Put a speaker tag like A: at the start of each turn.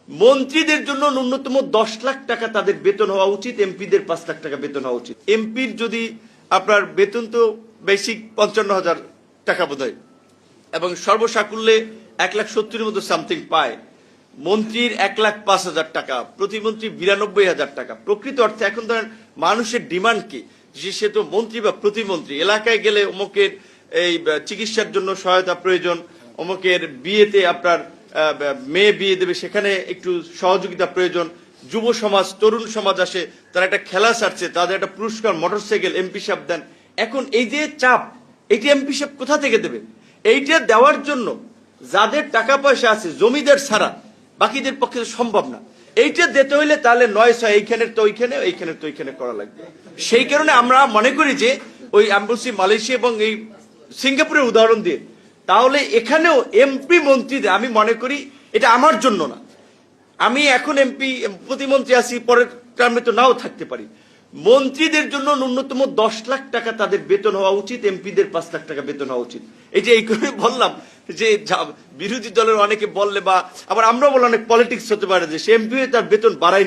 A: মন্ত্রীদের জন্য ন্যূনতম 10 লাখ টাকা তাদের বেতন হওয়া উচিত, এমপিদের 5 লাখ টাকা বেতন হওয়া উচিত। এমপির যদি আপনার বেতন তো বেসিক 55,000 টাকা বোধ হয়, এবং সর্বসাকুল্যে 1,70,000 মতো সামথিং পায়। মন্ত্রীর 1,05,000 টাকা, প্রতিমন্ত্রী 92,000 টাকা। প্রকৃত অর্থে এখন ধরেন মানুষের ডিমান্ড কি, যে সে তো মন্ত্রী বা প্রতিমন্ত্রী, এলাকায় গেলে অমুকের এই চিকিৎসার জন্য সহায়তা প্রয়োজন, অমুকের বিয়েতে আপনার মেয়ে বিয়ে দেবে, সেখানে একটু সহযোগিতা প্রয়োজন, যুব সমাজ তরুণ সমাজ আসে, তারা একটা খেলা ছাড়ছে, তাদের একটা পুরস্কার মোটরসাইকেল এমপি সাহেব দেন। এখন এই যে চাপ, এটি এমপি সাহেব কোথা থেকে দেবে? এইটা দেওয়ার জন্য যাদের টাকা পয়সা আছে জমিদার ছাড়া বাকিদের পক্ষে সম্ভব না। এইটা দিতে হইলে তাহলে 9-6 এইখানের তো ওইখানে, এইখানের তো ওইখানে করা লাগবে। সেই কারণে আমরা মনে করি যে ওই বলছি মালয়েশিয়া এবং এই সিঙ্গাপুরের উদাহরণ দিয়ে, তাহলে এখানেও এমপি মন্ত্রীদের আমি মনে করি এটা আমার জন্য না। আমি এখন এমপি প্রতিমন্ত্রী আছি, পরের টার্মে তো নাও থাকতে পারি। মন্ত্রীদের জন্য ন্যূনতম 10 লাখ টাকা তাদের বেতন হওয়া উচিত, এমপিদের 5 লাখ টাকা বেতন হওয়া উচিত। এই যে এই করে বললাম যে বিরোধী দলের অনেকে বললে, বা আবার আমরা বললাম অনেক পলিটিক্স হতে পারে যে সে এমপি তার বেতন বাড়ায়।